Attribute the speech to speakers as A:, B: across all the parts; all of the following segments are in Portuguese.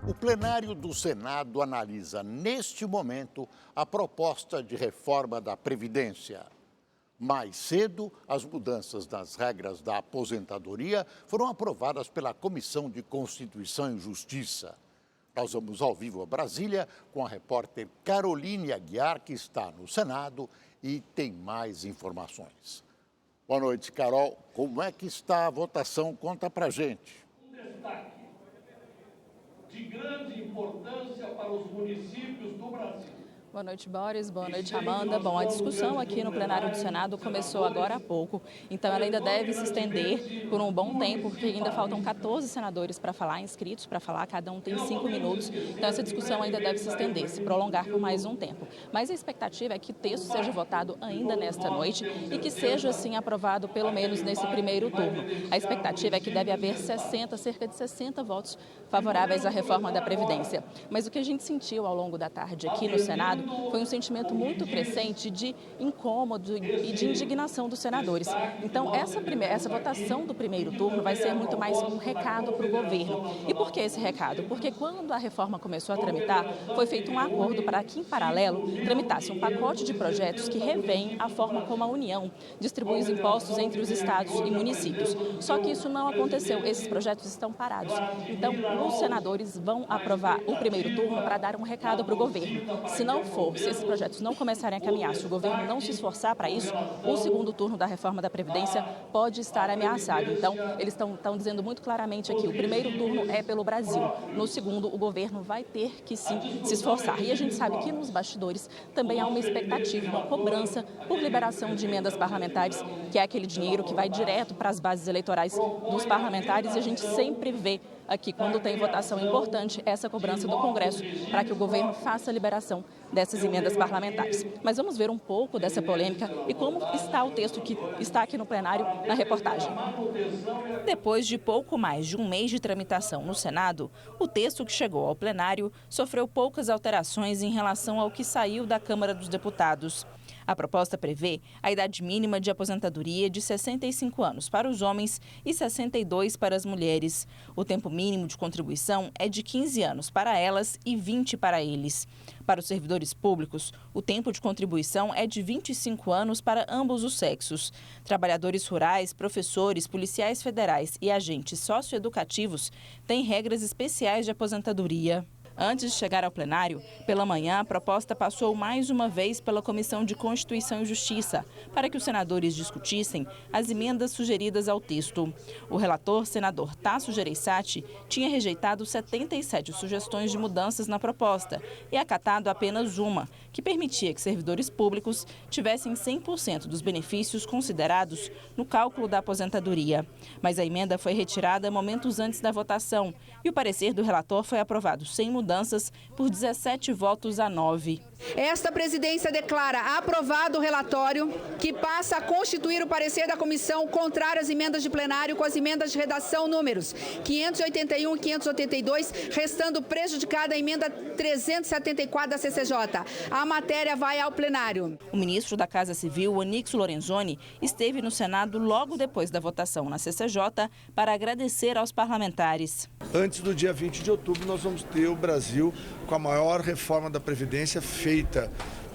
A: O plenário do Senado analisa, neste momento, a proposta de reforma da Previdência. Mais cedo, as mudanças nas regras da aposentadoria foram aprovadas pela Comissão de Constituição e Justiça. Nós vamos ao vivo a Brasília com a repórter Caroline Aguiar, que está no Senado e tem mais informações. Boa noite, Carol. Como é que está a votação? Conta pra gente.
B: Um destaque de grande importância para os municípios do Brasil.
C: Boa noite, Boris. Boa noite, Amanda. Bom, a discussão aqui no plenário do Senado começou agora há pouco, então ela ainda deve se estender por um bom tempo, porque ainda faltam 14 senadores para falar, inscritos para falar, cada um tem 5 minutos, então essa discussão ainda deve se estender, se prolongar por mais um tempo. Mas a expectativa é que o texto seja votado ainda nesta noite e que seja, assim, aprovado pelo menos nesse primeiro turno. A expectativa é que deve haver cerca de 60 votos favoráveis à reforma da Previdência. Mas o que a gente sentiu ao longo da tarde aqui no Senado foi um sentimento muito crescente de incômodo e de indignação dos senadores. Então, essa votação do primeiro turno vai ser muito mais um recado para o governo. E por que esse recado? Porque quando a reforma começou a tramitar, foi feito um acordo para que, em paralelo, tramitasse um pacote de projetos que revêem a forma como a União distribui os impostos entre os estados e municípios. Só que isso não aconteceu, esses projetos estão parados. Então, os senadores vão aprovar o primeiro turno para dar um recado para o governo. Se esses projetos não começarem a caminhar, se o governo não se esforçar para isso, o segundo turno da reforma da Previdência pode estar ameaçado. Então, eles estão dizendo muito claramente aqui, o primeiro turno é pelo Brasil. No segundo, o governo vai ter que sim se esforçar. E a gente sabe que nos bastidores também há uma expectativa, uma cobrança por liberação de emendas parlamentares, que é aquele dinheiro que vai direto para as bases eleitorais dos parlamentares, e a gente sempre vê aqui, quando tem votação importante, essa cobrança do Congresso para que o governo faça a liberação dessas emendas parlamentares. Mas vamos ver um pouco dessa polêmica e como está o texto que está aqui no plenário na reportagem.
D: Depois de pouco mais de um mês de tramitação no Senado, o texto que chegou ao plenário sofreu poucas alterações em relação ao que saiu da Câmara dos Deputados. A proposta prevê a idade mínima de aposentadoria de 65 anos para os homens e 62 para as mulheres. O tempo mínimo de contribuição é de 15 anos para elas e 20 para eles. Para os servidores públicos, o tempo de contribuição é de 25 anos para ambos os sexos. Trabalhadores rurais, professores, policiais federais e agentes socioeducativos têm regras especiais de aposentadoria. Antes de chegar ao plenário, pela manhã, a proposta passou mais uma vez pela Comissão de Constituição e Justiça, para que os senadores discutissem as emendas sugeridas ao texto. O relator, senador Tasso Gereissati, tinha rejeitado 77 sugestões de mudanças na proposta e acatado apenas uma, que permitia que servidores públicos tivessem 100% dos benefícios considerados no cálculo da aposentadoria. Mas a emenda foi retirada momentos antes da votação e o parecer do relator foi aprovado sem mudanças por 17 votos a 9.
E: Esta presidência declara aprovado o relatório, que passa a constituir o parecer da comissão contrário às emendas de plenário com as emendas de redação números 581 e 582, restando prejudicada a emenda 374 da CCJ. A matéria vai ao plenário.
D: O ministro da Casa Civil, Onyx Lorenzoni, esteve no Senado logo depois da votação na CCJ para agradecer aos parlamentares.
F: Antes do dia 20 de outubro, nós vamos ter o Brasil com a maior reforma da Previdência feita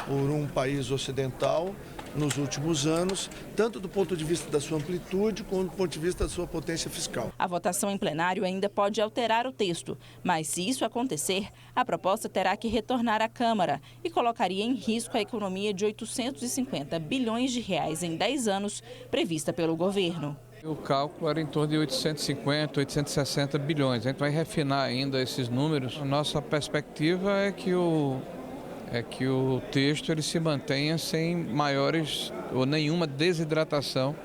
F: por um país ocidental nos últimos anos, tanto do ponto de vista da sua amplitude, quanto do ponto de vista da sua potência fiscal.
D: A votação em plenário ainda pode alterar o texto, mas se isso acontecer, a proposta terá que retornar à Câmara e colocaria em risco a economia de 850 bilhões de reais em 10 anos, prevista pelo governo.
G: O cálculo era em torno de 850, 860 bilhões. A gente vai refinar ainda esses números. A nossa perspectiva é que o texto ele se mantenha sem maiores ou nenhuma desidratação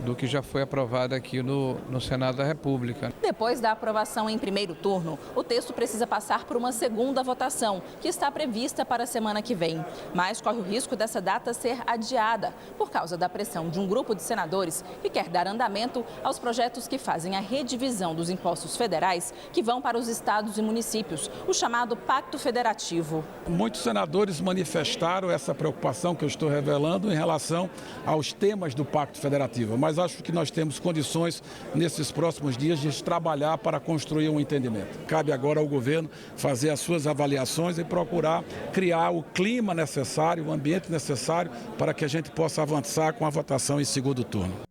G: do que já foi aprovado aqui no Senado da República.
C: Depois da aprovação em primeiro turno, o texto precisa passar por uma segunda votação, que está prevista para a semana que vem. Mas corre o risco dessa data ser adiada, por causa da pressão de um grupo de senadores que quer dar andamento aos projetos que fazem a redivisão dos impostos federais que vão para os estados e municípios, o chamado Pacto Federativo.
H: Muitos senadores manifestaram essa preocupação que eu estou revelando em relação aos temas do Pacto Federativo, mas mas acho que nós temos condições, nesses próximos dias, de trabalhar para construir um entendimento. Cabe agora ao governo fazer as suas avaliações e procurar criar o clima necessário, o ambiente necessário para que a gente possa avançar com a votação em segundo turno.